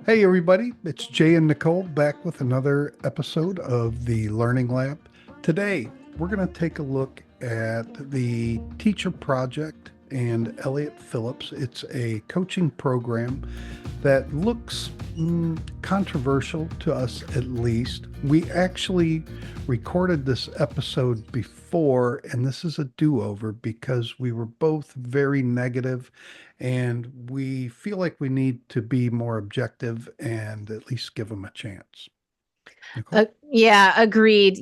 Hey everybody, it's Jay and Nicole back with another episode of the Learning Lab. Today, we're going to take a look at the Teacher Project and Elliott Phillips. It's a coaching program that looks controversial to us at least. We actually recorded this episode before, and this is a do-over because we were both very negative and we feel like we need to be more objective and at least give them a chance. Nicole? Yeah, agreed.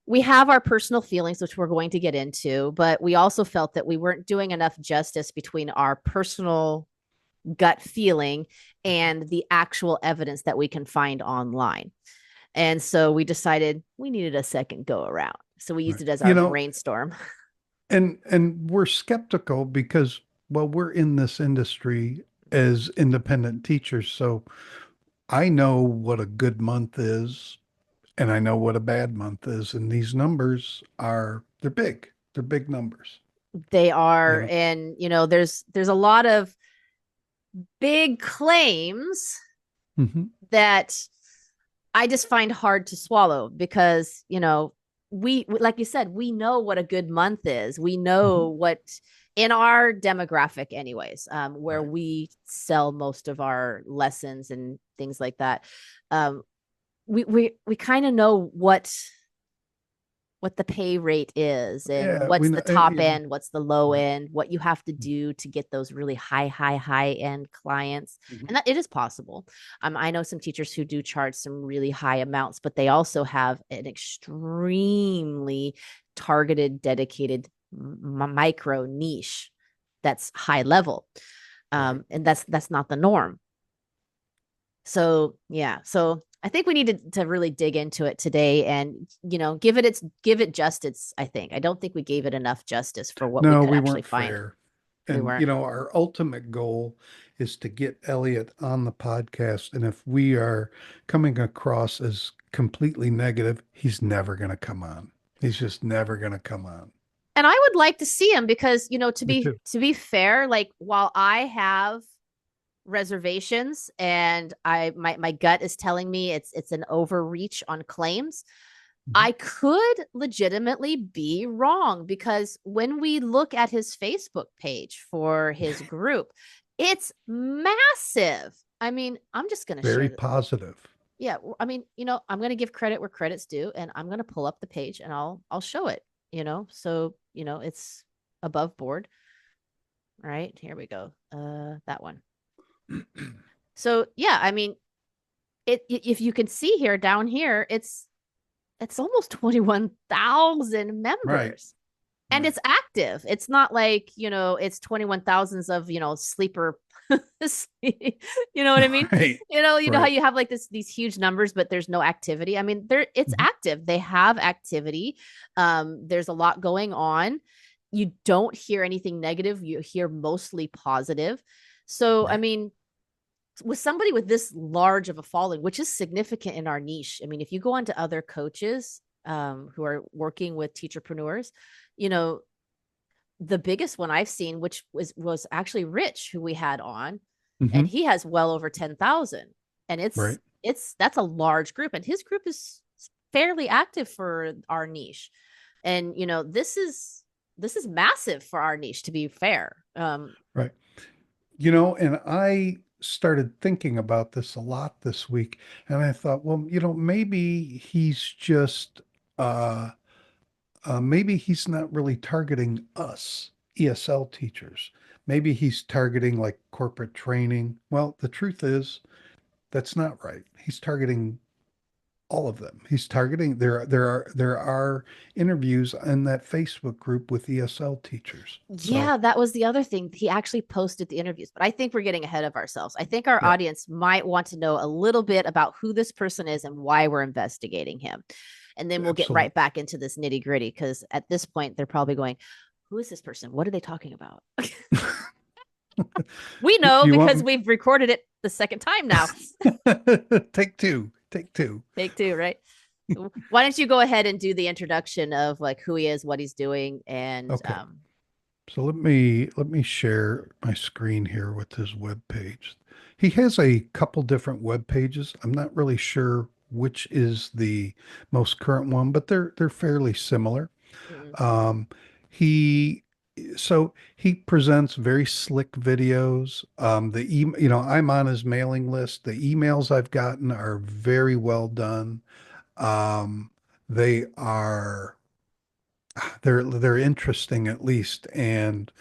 We have our personal feelings, which we're going to get into, but we also felt that we weren't doing enough justice between our personal gut feeling and the actual evidence that we can find online. And so we decided we needed a second go around. So we used Right. it as our brainstorm. And we're skeptical because, well, we're in this industry as independent teachers, so I know what a good month is and I know what a bad month is, and these numbers are they're big. They're big numbers, They you are, know. and there's a lot of big claims Hmm. that I just find hard to swallow because, we, like you said, we know what a good month is. We know Hmm. what in our demographic, anyways, where Right. we sell most of our lessons and things like that. Um, we kind of know what the pay rate is and Yeah, we what's know, the top you know, end, what's the low right. end, what you have to do to get those really high end clients. Mhm. And that it is possible. I know some teachers who do charge some really high amounts, but they also have an extremely targeted, dedicated micro niche that's high level. Right. And that's not the norm. So yeah, so I think we need to really dig into it today and give it justice. I think I don't think we gave it enough justice for what we No, could we actually weren't find. fair. We And, weren't. our ultimate goal is to get Elliot on the podcast. And if we are coming across as completely negative, he's never going to come on. He's just never going to come on. And I would like to see him because to Me be too. to be fair, like while I have reservations and my gut is telling me it's an overreach on claims, Mhm. I could legitimately be wrong because when we look at his Facebook page for his group, it's massive. I mean, I'm just going to Very share that. positive. Yeah, I mean, I'm going to give credit where credit's due and I'm going to pull up the page and I'll show it, So, it's above board, right? Here we go. That one. So, yeah, I mean, if you can see here down here, it's almost 21,000 Right. members. And Right. it's active. It's not like, it's 21 thousands of, sleeper. You know what I mean? Right. How Right. you have like these huge numbers, but there's no activity. I mean, it's Mhm. active. They have activity. There's a lot going on. You don't hear anything negative. You hear mostly positive. So, I Right. mean, with somebody with this large of a following, which is significant in our niche. I mean, if you go on to other coaches who are working with teacherpreneurs, you know, the biggest one I've seen, which was actually Rich, who we had on, and Hmm. he has well over 10,000, and Right. that's a large group, and his group is fairly active for our niche, and this is massive for our niche. To be fair, Right. And I started thinking about this a lot this week, and I thought, well, maybe he's just, maybe he's not really targeting us, ESL teachers. Maybe he's targeting like corporate training. Well, the truth is, that's not right. He's targeting all of them. He's targeting there are interviews in that Facebook group with ESL teachers. So, yeah, that was the other thing. He actually posted the interviews, but I think we're getting ahead of ourselves. I think our yeah, audience might want to know a little bit about who this person is and why we're investigating him. And then we'll get right absolutely. back into this nitty gritty because at this point, they're probably going, who is this person? What are they talking about? We Do know you because want we've recorded it the second time now. take two? Take two. Take two, right? Why don't you go ahead and do the introduction of like who he is, what he's doing, and Okay. So let me share my screen here with his web page. He has a couple different web pages. I'm not really sure which is the most current one, but they're fairly similar. Mm. Um, he he presents very slick videos. I'm on his mailing list. The emails I've gotten are very well done. Um, they are they're interesting at least, and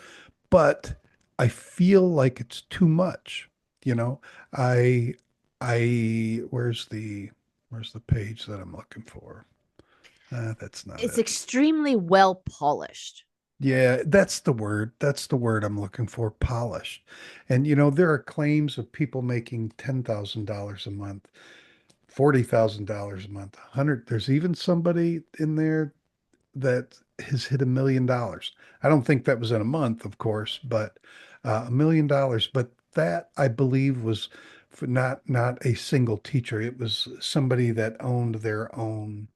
but I feel like it's too much. You know, I I where's the page that I'm looking for? That's not It's it. extremely well polished. Yeah, that's the word. That's the word I'm looking for, polished. And there are claims of people making $10,000 a month, $40,000 a month, 100. There's even somebody in there that has hit $1 million. I don't think that was in a month, of course, but $1 million. But that I believe was for not a single teacher. It was somebody that owned their own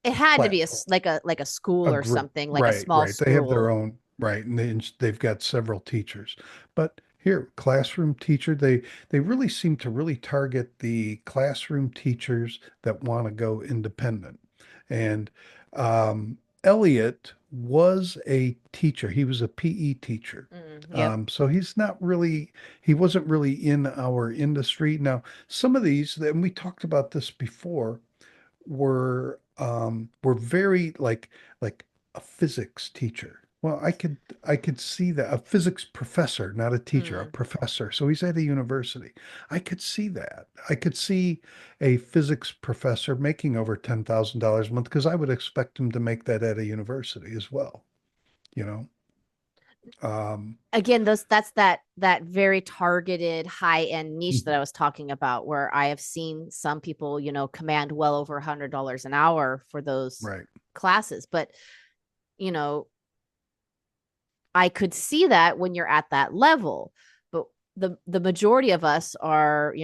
It had to be platform. like a school A or group. something, like a Right, small right. They have their school. own, right, and they've got several teachers. But here, classroom teacher, they really seem to really target the classroom teachers that want to go independent. And Elliot was a teacher. He was a PE teacher. Yep. So he wasn't really in our industry. Now, some of these, and we talked about this before, were very like a physics teacher. Well, I could see that, a physics professor, not a teacher, a Mm. professor. So he's at a university. I could see that. I could see a physics professor making over $10,000 a month because I would expect him to make that at a university as well, you know. Um, Again, that's that very targeted high end niche that I was talking about, where I have seen some people, command well over $100 an hour for those right. classes. But you know, I could see that when you're at that level. But the majority of us are,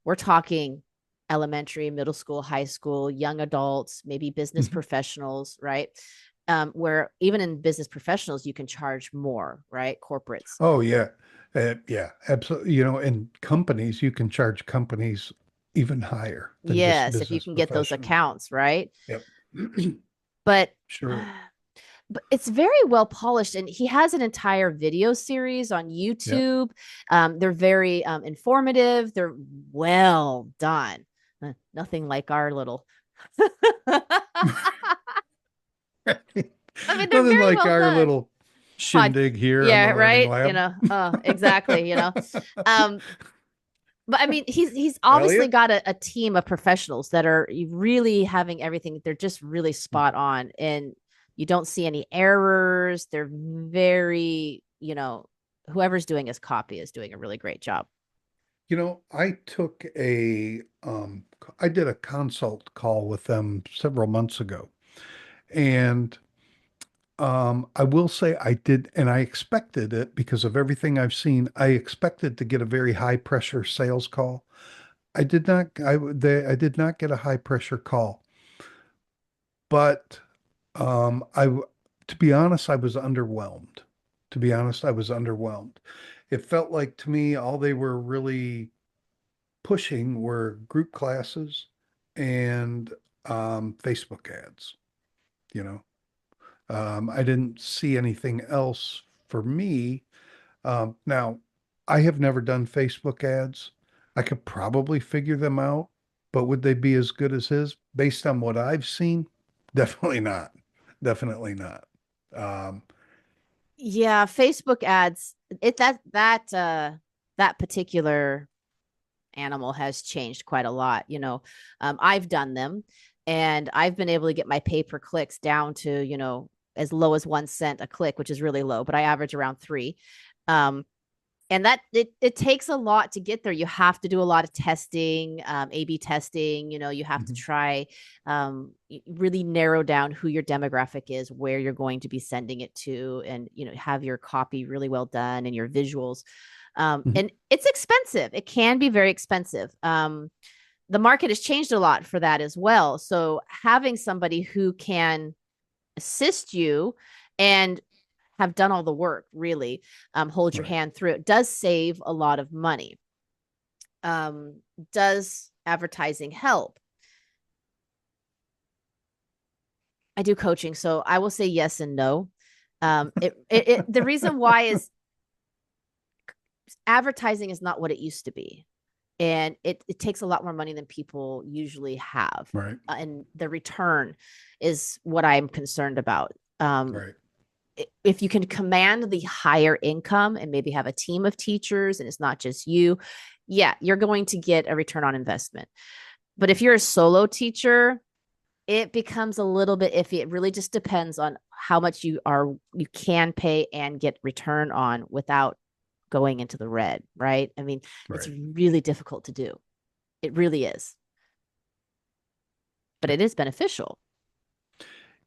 we're talking elementary, middle school, high school, young adults, maybe business Mhm. professionals, right? Where even in business professionals, you can charge more, right? Corporates. Oh yeah. Yeah, absolutely. And companies, you can charge companies even higher than just Yes, if you business can get those professionals. accounts, right? Yep. But Sure. but it's very well polished, and he has an entire video series on Yep. YouTube. They're very informative. They're well done. Nothing like our little. I mean, they're Nothing very like well our done. little Pod, shindig here on the yeah, Learning right. Lab. Exactly. Um, but I mean, he's obviously Elliot? got a team of professionals that are really having everything. They're just really spot on, and you don't see any errors. They're very, whoever's doing his copy is doing a really great job. I did a consult call with them several months ago. And I will say I did, and I expected it because of everything I've seen. I expected to get a very high pressure sales call. I did not. I did not get a high pressure call, but um, I, w- to be honest, I was underwhelmed. To be honest, I was underwhelmed. It felt like to me all they were really pushing were group classes and Facebook ads. You know, I didn't see anything else for me. Now, I have never done Facebook ads. I could probably figure them out, but would they be as good as his? Based on what I've seen, definitely not. Definitely not. Um, Yeah, Facebook ads. That particular animal has changed quite a lot. I've done them, and I've been able to get my pay per clicks down to as low as 1 cent a click, which is really low, but I average around three. Um, and that it takes a lot to get there. You have to do a lot of testing, A/B testing. You have to mhm, try, really narrow down who your demographic is, where you're going to be sending it to, and have your copy really well done and your visuals. mhm. And it's expensive. It can be very expensive. The market has changed a lot for that as well. So having somebody who can assist you and have done all the work, really, hold your Right. hand through. It does save a lot of money. Um, does advertising help? I do coaching, so I will say yes and no. The reason why is advertising is not what it used to be, and it takes a lot more money than people usually have, Right. and the return is what I'm concerned about. Right. If you can command the higher income and maybe have a team of teachers and it's not just you, yeah, you're going to get a return on investment. But if you're a solo teacher, it becomes a little bit iffy. It really just depends on how much you can pay and get return on without going into the red, right? I mean, it's Right. really difficult to do. It really is, but it is beneficial.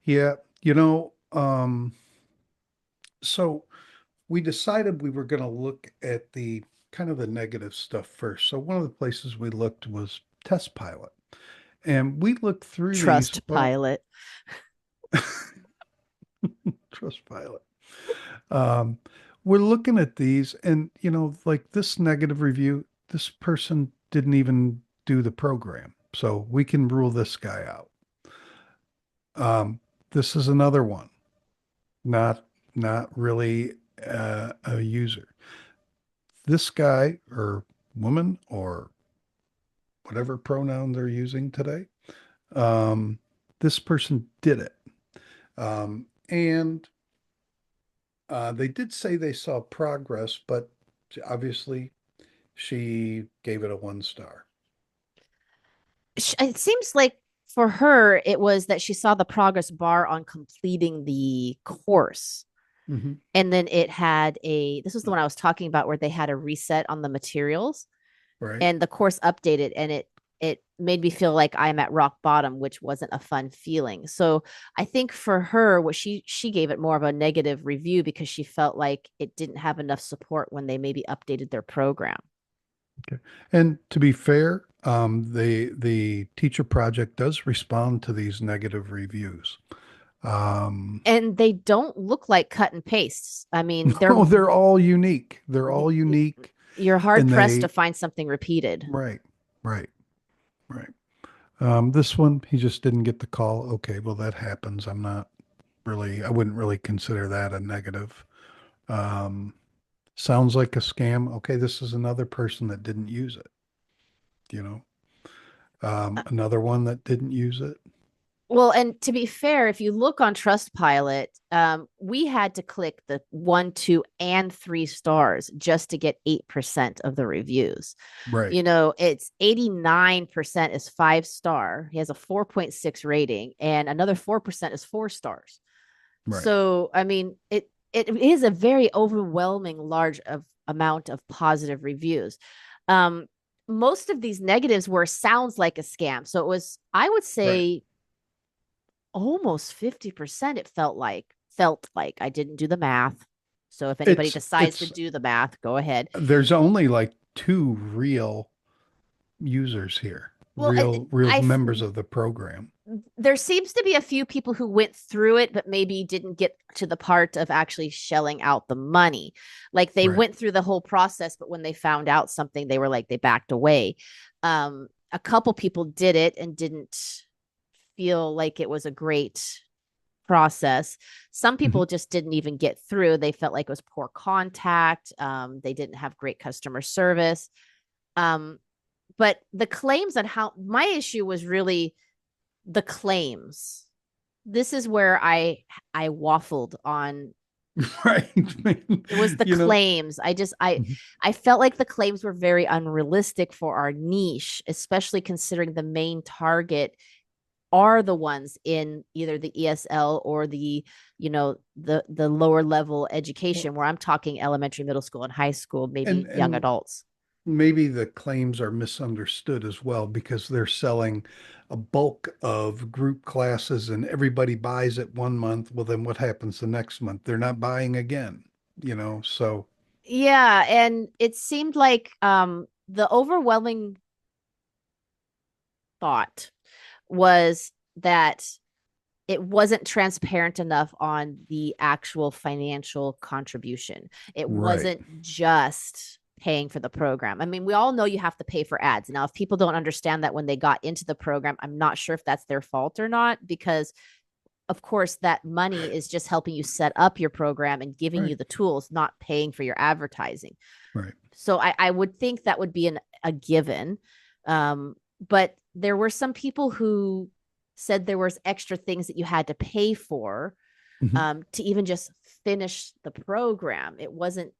Yeah. So we decided we were going to look at the kind of the negative stuff first. So one of the places we looked was Test Pilot. And we looked through these, Trust well, pilot. Trust Pilot. Um, we're looking at these, and like this negative review, this person didn't even do the program, so we can rule this guy out. This is another one, not not really a user. This guy or woman or whatever pronoun they're using today, um, this person did it, and they did say they saw progress, but obviously she gave it a 1 star. It seems like for her, it was that she saw the progress bar on completing the course. Hmm. And then it had this was the one I was talking about where they had a reset on the materials Right. and the course updated and it made me feel like I'm at rock bottom, which wasn't a fun feeling. So I think for her, what she gave it more of a negative review because she felt like it didn't have enough support when they maybe updated their program. Okay. And to be fair, the teacher project does respond to these negative reviews. Um, And they don't look like cut and pastes. I mean, no, they're all unique. They're all the unique, you're hard and pressed to they find something repeated. right, right, right. This one, he just didn't get the call. Okay, well, that happens. I wouldn't really consider that a negative. Um, sounds like a scam. Okay, this is another person that didn't use it, you know. Another one that didn't use it. Well, and to be fair, if you look on Trustpilot, we had to click the 1, 2, and 3 stars just to get 8% of the reviews. Right, It's 89% is 5 star. He has a 4.6 rating, and another 4% is 4 stars. right. So, I mean, it is a very overwhelming large amount of positive reviews. Um, Most of these negatives were sounds like a scam. So it was, I would Right. say, almost 50%. It felt like I didn't do the math. So if anybody decides to It's do the math, go ahead. there's only like two real users here, Well, real members of the program. there seems to be a few people who went through it, but maybe didn't get to the part of actually shelling out the money. Like they Right. went through the whole process, but when they found out something, they were like, they backed away. A couple people did it and didn't feel like it was a great process. Some Mhm. people just didn't even get through. They felt like it was poor contact. They didn't have great customer service. Um, but the claims on how my issue was really the claims. This is where I waffled on. Right. It was the You know, claims. mhm. I felt like the claims were very unrealistic for our niche, especially considering the main target are the ones in either the ESL or the lower level Well, education where I'm talking elementary, middle school, and high school, and maybe young and adults. maybe the claims are misunderstood as well because they're selling a bulk of group classes and everybody buys it 1 month. Well, then what happens the next month? They're not buying again, so Yeah, and it seemed like the overwhelming thought was that it wasn't transparent enough on the actual financial contribution. It Right. wasn't just paying for the program. I mean, we all know you have to pay for ads. Now, if people don't understand that when they got into the program, I'm not sure if that's their fault or not, because of course that money is just helping you set up your program and giving Right. you the tools, not paying for your advertising. Right. So I would think that would be a given. But there were some people who said there was extra things that you had to pay for Hmm. to even just finish the program. It wasn't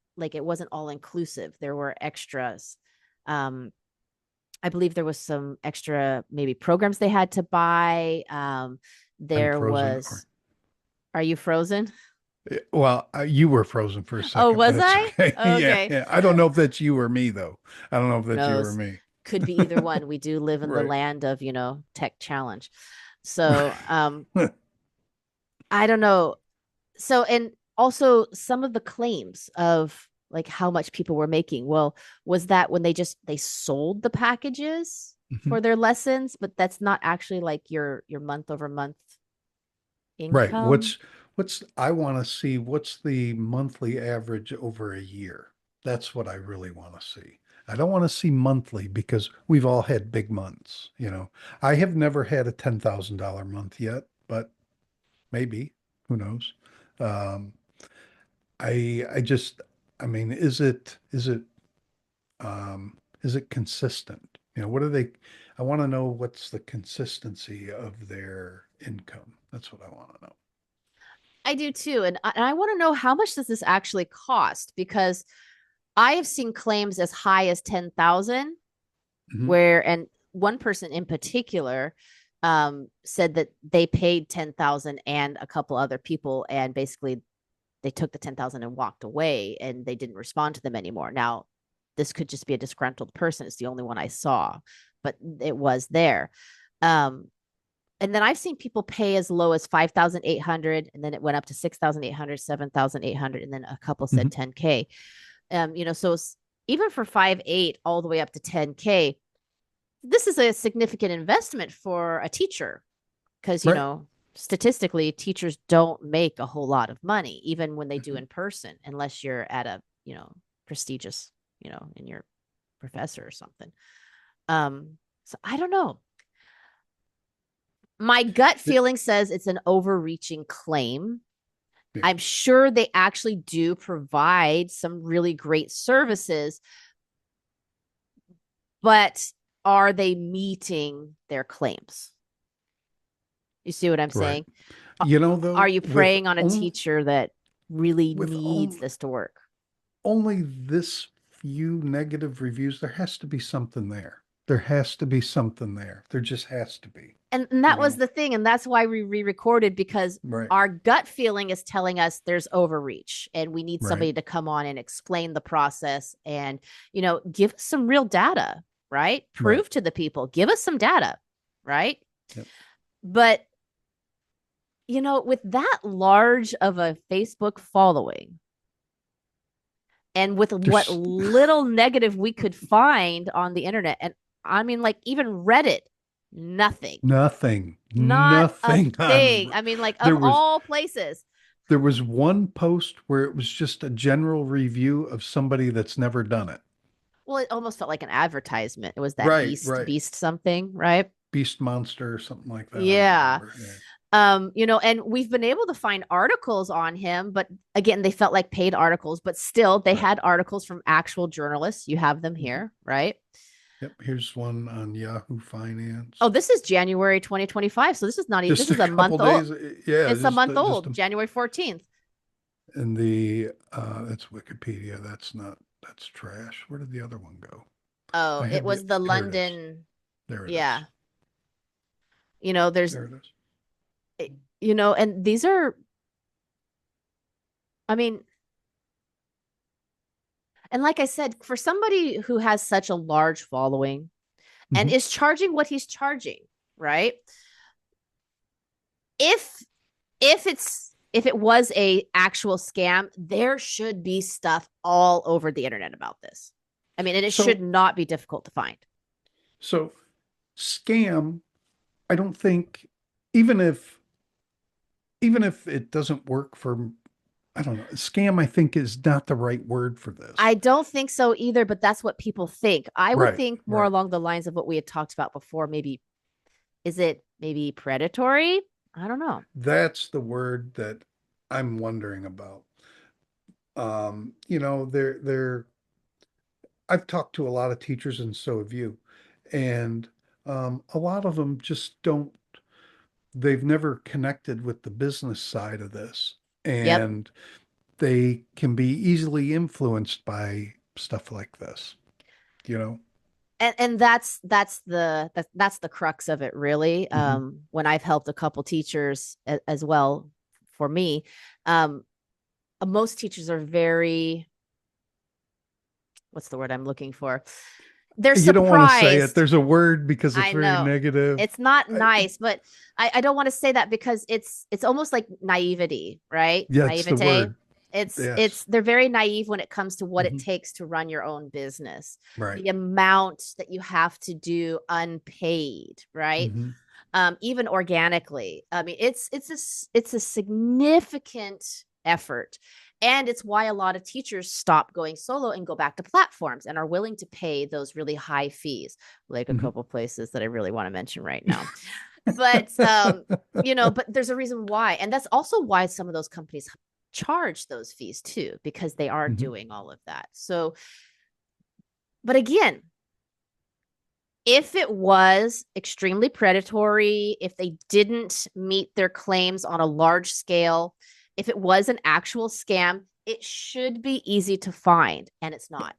all inclusive. There were extras. Um, I believe there was some extra maybe programs they had to buy. I'm There frozen. Or was. Are you frozen? well, you were frozen for a Oh, second, but was it's I? okay. Yeah, Okay. yeah. I don't know if that's you or me, though. I don't know if Who that's you or knows? me. Could be either one. We do live in the Right. land of, tech challenge. So, I don't know. So, and also some of the claims of like how much people were making. Well, was that when they sold the packages Mhm. for their lessons, but that's not actually like your month over month Right. income. I want to see what's the monthly average over a year. That's what I really want to see. I don't want to see monthly because we've all had big months, you know. I have never had a $10,000 month yet, but maybe, who knows? Um, I just, I mean, is it consistent? You know, what are they, I want to know what's the consistency of their income. That's what I want to know. I do too, and I want to know how much does this actually cost, because I have seen claims as high as 10,000, Mhm. where and one person in particular said that they paid 10,000 and a couple other people, and basically they took the 10,000 and walked away, and they didn't respond to them anymore. Now, this could just be a disgruntled person. It's the only one I saw, but it was there. Um, and then I've seen people pay as low as 5,800, and then it went up to 6,800, 7,800, and then a couple said Mhm. 10K. So even for 5.8 all the way up to 10K, this is a significant investment for a teacher, because Right. statistically teachers don't make a whole lot of money even when they do Mhm. in person, unless you're at a prestigious, in your professor or something. So I don't know. My gut Th- feeling says it's an overreaching claim. Yeah. I'm sure they actually do provide some really great services, but are they meeting their claims? You see what I'm Right. saying? You know, Are though, you preying on a only teacher that really with needs this to work? only this few negative reviews, there has to be something there. There has to be something there. There just has to be, And you that was know. the thing. And that's why we re-recorded, because Right. our gut feeling is telling us there's overreach and we need Right. somebody to come on and explain the process and, give us some real data, right? Right. Prove to the people, give us some data, right? Yep. But, with that large of a Facebook following, and with what There's little negative we could find on the internet, and I mean, like, even Reddit, nothing, nothing, not a nothing thing. on. I mean, like, of There was all places. there was one post where it was just a general review of somebody that's never done it. Well, it almost felt like an advertisement. It was that Right. beast, Right. beast something, right? Beast Monster or something like that. I don't Yeah. remember. Yeah. And we've been able to find articles on him, but again, they felt like paid articles, but still they Right. had articles from actual journalists. You have them Mhm. here, right? Yep. Here's one on Yahoo Oh, Finance. this is January 2025. So this is not even, this Just a is a month couple old. days. Yeah. It's a month Just old, January 14th. in the that's Wikipedia. That's trash. Where did the other one go? Oh, I it had the was the There it is. London. There it is. Yeah. There's, There it is. and these are, I mean, and like I said, for somebody who has such a large following and Hmm. is charging what he's charging, right? If if it was a actual scam, there should be stuff all over the internet about this. I mean, and it should So not be difficult to find. so scam. I don't think even if even if it doesn't work for, I don't know, scam, I think is not the right word for I this. don't think so either, but that's what people think. I would Right, think more right. along the lines of what we had talked about before. Maybe, is it maybe predatory? I don't know. That's the word that I'm wondering about. They're I've talked to a lot of teachers, and so have you. And a lot of them just don't, they've never connected with the business side of this. Yep. And they can be easily influenced by stuff like this, you know? And that's the crux of it, really. Hmm. When I've helped a couple teachers as well, for me, um, most teachers are very, what's the word I'm looking for? They're You don't want to say it. surprised. There's a word because it's I very know negative. it's not I, nice, but I don't want to say that because it's almost like naivety, right? yeah, it's the Naivete. word. It's Yes. they're very naive when it comes to what it Hmm. takes to run your own business. Right. The amount that you have to do unpaid, right? Hmm. Even organically. I mean, it's a significant effort, and it's why a lot of teachers stop going solo and go back to platforms and are willing to pay those really high fees, like a Hmm. couple places that I really want to mention right now. But but there's a reason why, and that's also why some of those companies charge those fees too, because they are Hmm. doing all of that. So, but again, if it was extremely predatory, if they didn't meet their claims on a large scale, if it was an actual scam, it should be easy to find, and it's not.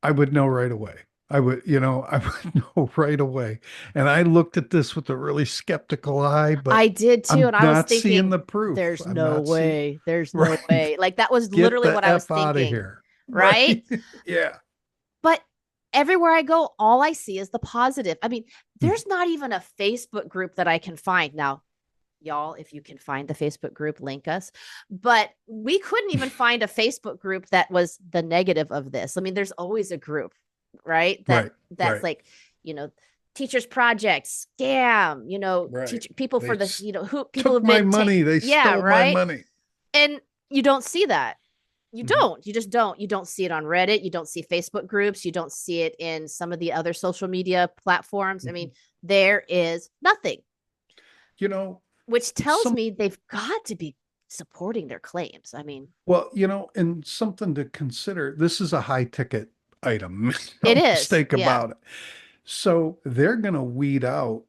I would know right away. I would know right away. And I looked at this with a really skeptical eye, but I did too, I'm and I was not seeing thinking, the proof. there's I'm no not seeing, way. There's no right. way. Like that was Get literally the what I was F out of thinking, here. right? Right. Yeah. But everywhere I go, all I see is the positive. I mean, Mhm. there's not even a Facebook group that I can find. Now, y'all, if you can find the Facebook group, link us. But we couldn't even find a Facebook group that was the negative of this. I mean, there's always a group, right? Right. That's Right. like, teachers project scam, Right. teach people They for this, who people took have my been money. They yeah, stole my right. money. And you don't see that. You Mhm. don't. You just don't. You don't see it on Reddit. You don't see Facebook groups. You don't see it in some of the other social media platforms. I Mhm. mean, there is nothing, You know, which tells some me they've got to be supporting their claims. I mean, and something to consider. This is a high ticket item. it No is. mistake Yeah. about it. So they're going to weed out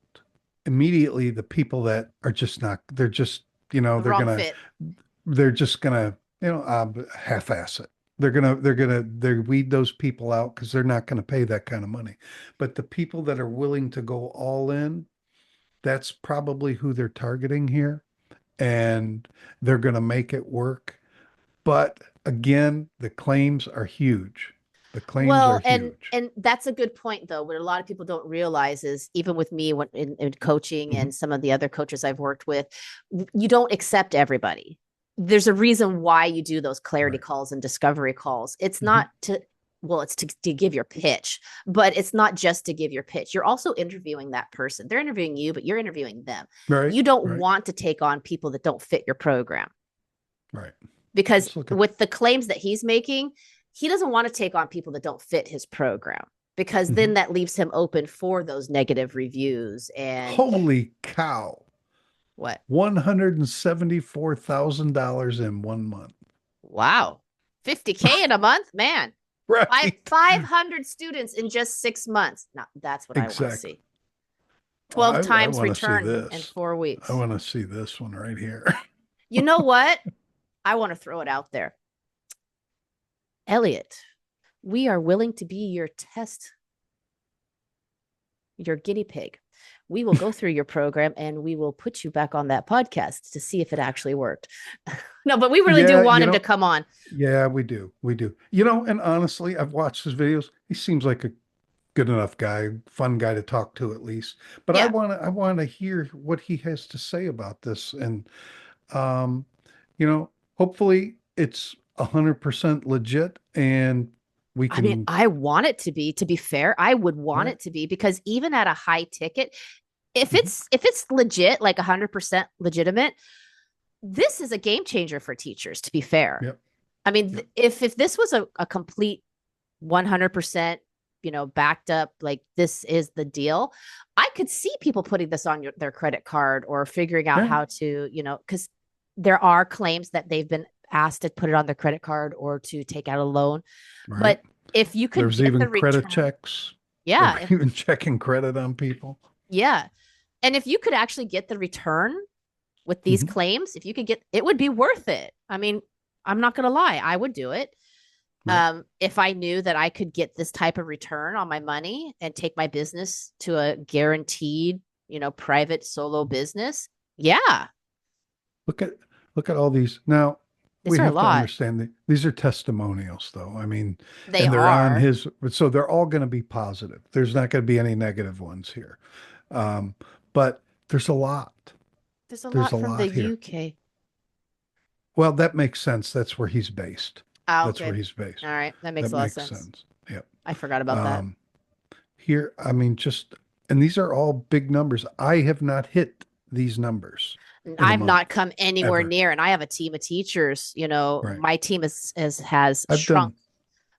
immediately the people that are just not, they're just, The wrong fit. they're just going to, half-ass it. They weed those people out because they're not going to pay that kind of money. But the people that are willing to go all in, that's probably who they're targeting here. And they're going to make it work. But again, the claims are huge. The claims are Well, and huge. and that's a good point though. What a lot of people don't realize is even with me when in coaching Mhm. and some of the other coaches I've worked with, you don't accept everybody. There's a reason why you do those clarity Right. calls and discovery calls. It's Mhm. not to well, it's to give your pitch, but it's not just to give your pitch. You're also interviewing that person. They're interviewing you, but you're interviewing them. Right. You don't Right. want to take on people that don't fit your program Right. because Let's look at. with the claims that he's making, he doesn't want to take on people that don't fit his program because then Mhm. that leaves him open for those negative reviews and Holy cow. what? $174,000 in 1 month. Wow. 50K in a month? Man. Right. 500 students in just 6 months. Now, that's what I want to Exactly. see. Oh, 12 I times want to see return in this. four I weeks. want to see this one right here. You know what? I want to throw it out there. Elliot, we are willing to be your test, your guinea pig. We will go through your program and we will put you back on that podcast to see if it actually worked. No, but we really do Yeah, want him to come on. yeah, we do. We do. And honestly, I've watched his videos. He seems like a good enough guy, fun guy to talk to at least. But Yeah. I want to hear what he has to say about this. And um, hopefully it's 100% legit and we I mean, can, I want it to be. To be fair, I would want right? it to be because even at a high ticket, if Mhm. it's legit, like 100% legitimate, this is a game changer for teachers, to be fair. Yep. I mean, Yep. if this was a complete 100%, backed up, like this is the deal, I could see people putting this on their credit card or figuring out Yeah. how to, because there are claims that they've been asked to put it on their credit card or to take out a loan. Right. But if you could There's get the even credit return, checks. They're yeah, even checking credit on people. yeah. And if you could actually get the return with these Mhm. claims, if you could get, it would be worth it. I mean, I'm not going to lie, I would do it. Right. If I knew that I could get this type of return on my money and take my business to a guaranteed, private solo business. Yeah, Look at look at all these. Now, these we are a have to lot. understand that these are testimonials, though. I mean, They and they're on are. his, so they're all going to be positive. There's not going to be any negative ones here. Um, but there's a lot. There's a There's lot a from the lot here. UK. Well, that makes sense. That's where he's based. Oh, That's where okay. he's All based. right. That makes That a lot of makes sense. sense. Yep. I forgot about that. Um, Here, I mean, just, and these are all big numbers. I have not hit these numbers in a I've month not come anywhere ever. near, and I have a team of teachers. Right. My team has I've shrunk, done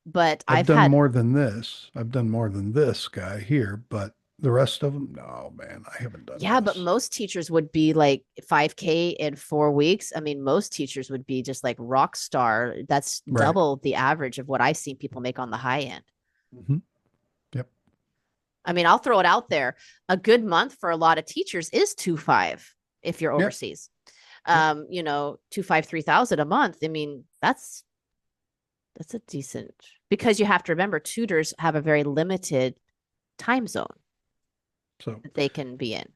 but I've I've done had. more than this. I've done more than this guy here, but the rest of them, no, man, I haven't done Yeah, but this. most teachers would be like 5K in 4 weeks. I mean, most teachers would be just like rock star. That's Right. double the average of what I see people make on the high end. Hmm. Yep. I mean, I'll throw it out there. A good month for a lot of teachers is 2.5 if you're Yep. overseas. Yep. 2.5, 3,000 a month. I mean, that's a decent, because you have to remember tutors have a very limited time zone So that they can be in.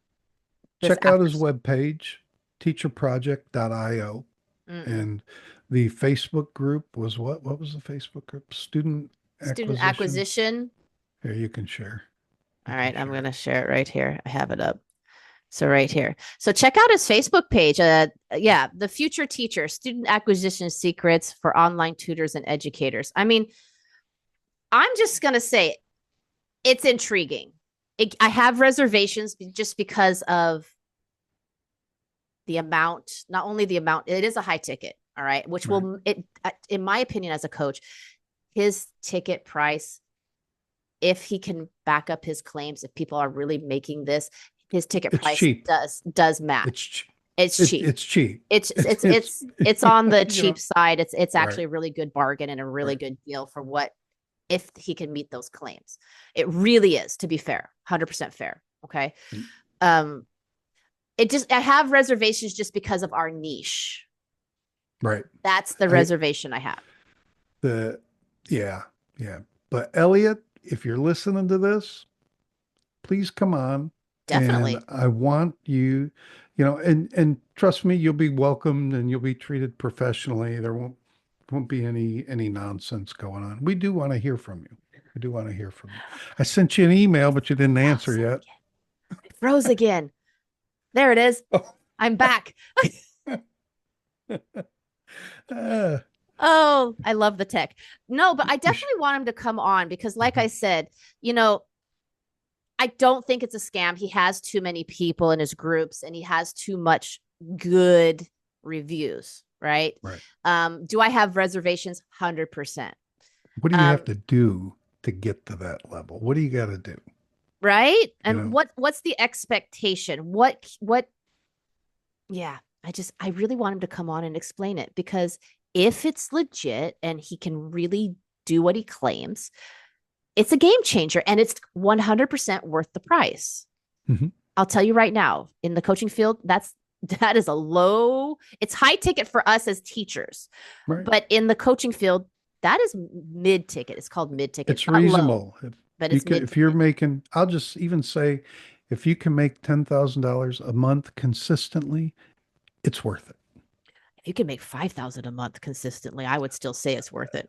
This check out after. his webpage, teacherproject.io. Mm-mm. And the Facebook group was what? What was the Facebook group? Student Student acquisition. acquisition. Here, you can share. You All can right, I'm share going it. to share it right here. I have it up. So right here. So check out his Facebook page. Yeah, the future teacher, student acquisition secrets for online tutors and educators. I mean, I'm just going to say it's intriguing. I have reservations just because of the amount, not only the amount, it is a high ticket, all right, which Right. will, it, in my opinion, as a coach, his ticket price, if he can back up his claims, if people are really making this, his ticket It's price cheap. does It's match. ch- It's it, cheap. it's cheap. It's It's it's it's it's it's on the you cheap know side. It's right, actually a really good bargain and a really right. good deal for what, if he can meet those claims. It really is, to be fair, 100% fair. Okay. And Um, I have reservations just because of our niche. right. That's the I reservation I have. the yeah, yeah. But Elliot, if you're listening to this, please come on. And Definitely. I want you, and trust me, you'll be welcomed and you'll be treated professionally. There won't be any nonsense going on. We do want to hear from you. We do want to hear from you. I sent you an email, but you didn't answer yet. I froze again. There it is. I'm back. Uh, Oh, I love the tech. No, but I you sh- definitely want him to come on because, like I Mhm. said, you know, I don't think it's a scam. He has too many people in his groups and he has too much good reviews, right? Right. Do I have reservations? 100%. What do you have Um, to do to get to that level? What do you got to do? right? You And know, what's the expectation? Yeah, I really want him to come on and explain it, because if it's legit and he can really do what he claims, it's a game changer and it's 100% worth the price. Mhm. I'll tell you right now, in the coaching field, that is a low, it's high ticket for us as teachers. Right. But in the coaching field, that is mid ticket. It's called mid ticket. It's Not low, reasonable. If but you it's can, mid if you're ticket. making, I'll just even say, if you can make $10,000 a month consistently, it's worth it. If you can make 5,000 a month consistently, I would still say it's worth it.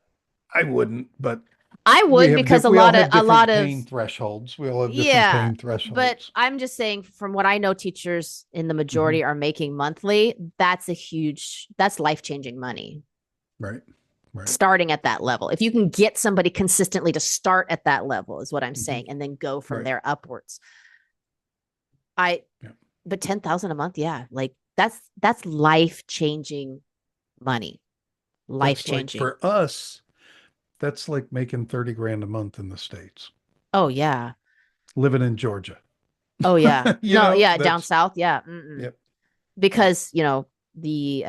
I wouldn't, but I we would, have because we all have a lot different of pain thresholds. We all have different yeah, pain but thresholds. I'm just saying, from what I know, teachers in the Hmm. majority are making monthly. That's life-changing money Right. Right. starting at that level. If you can get somebody consistently to start at that level, is what I'm Hmm. saying, and then go from Right. there upwards. I Yeah. But 10,000 a month, yeah, like that's life-changing money. That's like Life-changing. for us, that's like making 30 grand a month in the States, Oh yeah. living in Georgia. Oh yeah. You No, know, yeah, down that's, south, yeah. Mm-mm. yep, yep. Because, the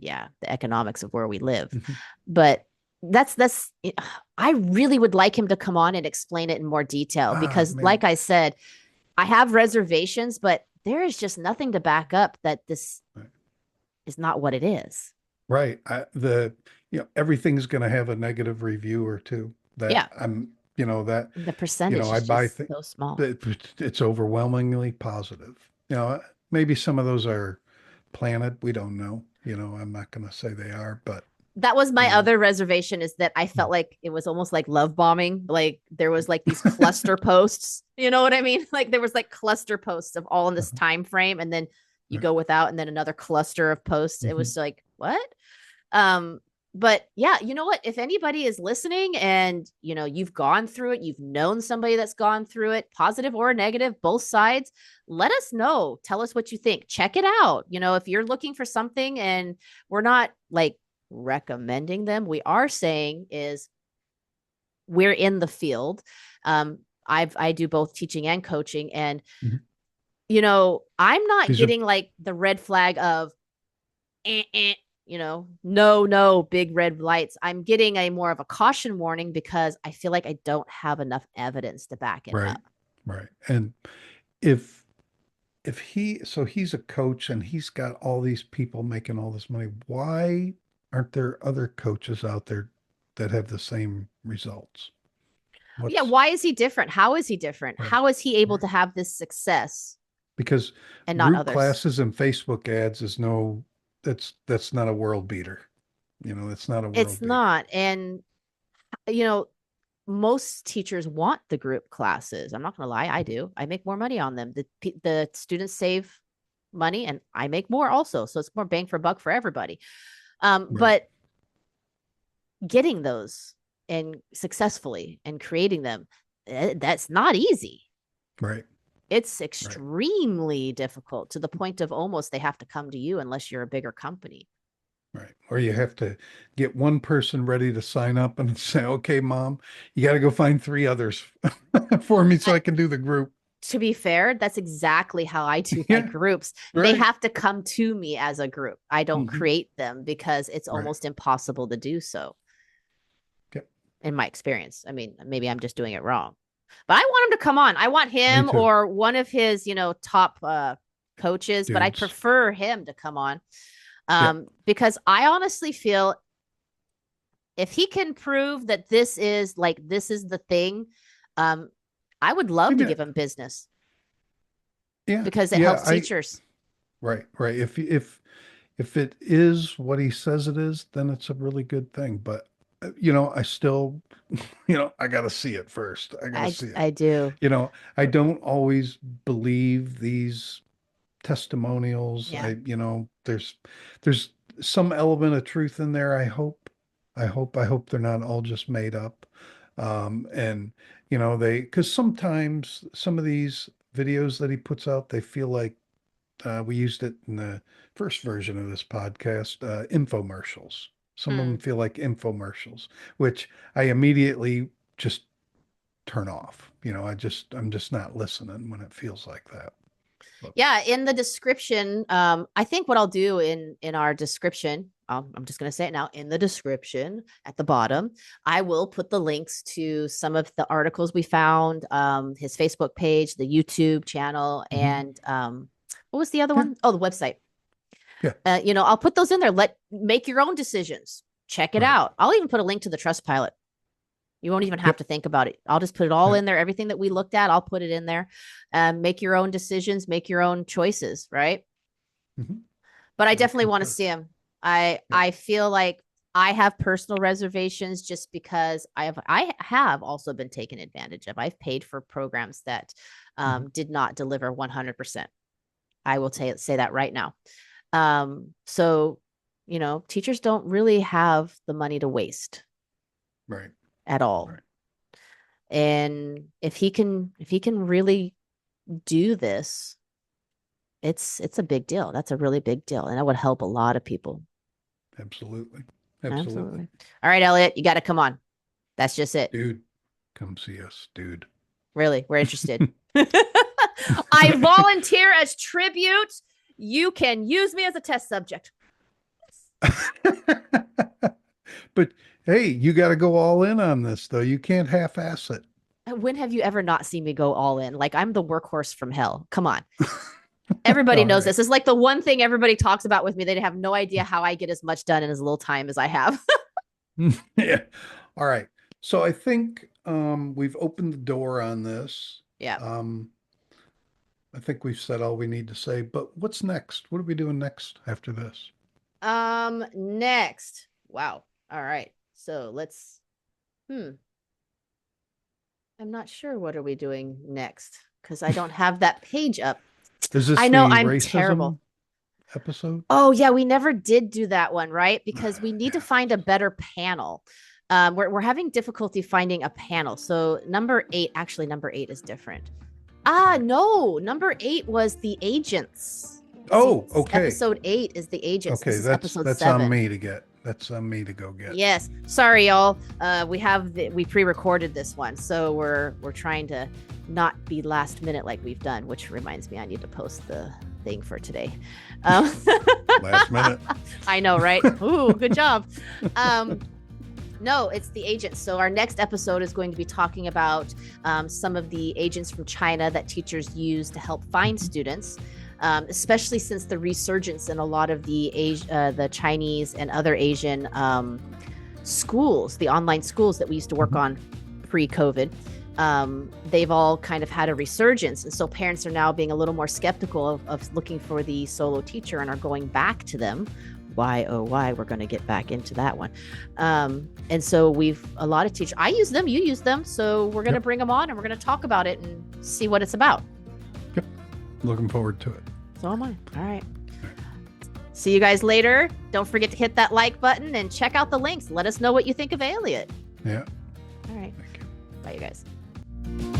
yeah, the economics of where we live. Mhm. But that's I really would like him to come on and explain it in more detail Ah, because man. like I said, I have reservations, but there is just nothing to back up that this Right. is not what it is. Right. Everything's going to have a negative review or two that Yeah. that, The percentage I is buy just things. so small. It's overwhelmingly positive. Maybe some of those are planted. We don't know. I'm not going to say they are, but That was you my know, other reservation is that I felt like it was almost like love bombing. Like there was like these cluster posts. You know what I mean? Like there was like cluster posts of all in this uh-huh, time frame, and then you right. go without, and then another cluster of posts. It Mhm. was like what? Um, but yeah, you know what? If anybody is listening and you've gone through it, you've known somebody that's gone through it, positive or negative, both sides, let us know. Tell us what you think. Check it out. If you're looking for something and we're not like recommending them, we are saying is we're in the field. I do both teaching and coaching, and Mhm. I'm not These are getting like the red flag of no, no, big red lights. I'm getting a more of a caution warning because I feel like I don't have enough evidence to back it right, up. right. And if he's a coach and he's got all these people making all this money, why aren't there other coaches out there that have the same results? Yeah, What's why is he different? How is he different? right, How is he able right. to have this success Because and not group others? classes and Facebook ads is no, that's not a world beater. That's not a It's world beater. not. And, you know, most teachers want the group classes. I'm not going to lie, I do. I make more money on them. The students save money and I make more also. So it's more bang for buck for everybody. Right, But getting those and successfully and creating them, that's not easy. right, It's right. extremely difficult to the point of almost they have to come to you unless you're a bigger company. Right. Or you have to get one person ready to sign up and say, okay, mom, you got to go find three others for me so Uh, I can do the group. to be fair, that's exactly how I do my Yeah, groups. They right. have to come to me as a group. I don't Hmm. create them because it's Right. almost impossible to do so Okay. in my experience. I mean, maybe I'm just doing it wrong. But I want him to come on. I want Me him too. or one of his, top coaches, but I Dudes. prefer him to come on Yeah. because I honestly feel if he can prove that this is the thing, um, I would love to Maybe give not. him business Yeah. because it Yeah. helps teachers. Right. Right. If it is what he says it is, then it's a really good thing. But, I still, I got to see it first. I got to see it. I do. I don't always believe these testimonials. Yeah. There's some element of truth in there. I hope they're not all just made up. And because sometimes some of these videos that he puts out, they feel like we used it in the first version of this podcast, infomercials. Some of them Mm. feel like infomercials, which I immediately just turn off. I'm just not listening when it feels like that. But, Yeah, in the description, I think what I'll do in our description, I'm just going to say it now, in the description at the bottom, I will put the links to some of the articles we found, his Facebook page, the YouTube channel, mhm. and what was the other Yeah, one? Oh, the website. yeah, I'll put those in there. Make your own decisions. Check it right. out. I'll even put a link to the Trust Pilot. You won't even have Yep, to think about it. I'll just put it all yep. in there. Everything that we looked at, I'll put it in there. Make your own decisions, make your own choices, right? Mhm. But I I definitely want to concur. see him. I Yep. I feel like I have personal reservations just because I have also been taken advantage of. I've paid for programs that Mhm. did not deliver 100%. I will say that right now. So teachers don't really have the money to waste Right, at all. right. And if he can really do this, it's a big deal. That's a really big deal. And that would help a lot of people. Absolutely. Absolutely. Absolutely. All right, Elliot, you got to come on. That's just it. Dude, come see us, dude. Really, we're interested. I volunteer as tribute. You can use me as a test subject. But hey, you got to go all in on this, though. You can't half-ass it. When have you ever not seen me go all in? Like, I'm the workhorse from hell. Come on. Everybody All knows right. this. It's like the one thing everybody talks about with me. They have no idea how I get as much done in as little time as I have. Yeah. All right. So I think we've opened the door on this. Yeah. I think we've said all we need to say, but what's next? What are we doing next after this? Next. Wow. All right. So let's I'm not sure what are we doing next because I don't have that page up. Is this I know the I'm racism terrible. episode? Oh yeah, we never did do that one, right? Because we need to find a better panel. We're having difficulty finding a panel. So number 8, actually number 8 is different. No, number 8 was the agents. Oh, okay. Episode 8 is the agents. Okay, This is that's episode 7. on me to get. That's on me to go get. Yes. Sorry, y'all. We pre-recorded this one, so we're trying to not be last minute like we've done, which reminds me I need to post the thing for today. Last minute. I know, right? Ooh, good job. No, it's the agents. So our next episode is going to be talking about some of the agents from China that teachers use to help find students. Especially since the resurgence in a lot of the Chinese and other Asian schools, the online schools that we used to work on pre-COVID, they've all kind of had a resurgence. And so parents are now being a little more skeptical of looking for the solo teacher and are going back to them. Why, oh, why? We're going to get back into that one. And so a lot of teachers, I use them, you use them. So we're going to bring them on and we're going to talk about it and see what it's about. Yep. Looking forward to it. So am I. All right. See you guys later. Don't forget to hit that like button and check out the links. Let us know what you think of Elliot. Yeah. All right. Thank you. Bye, you guys.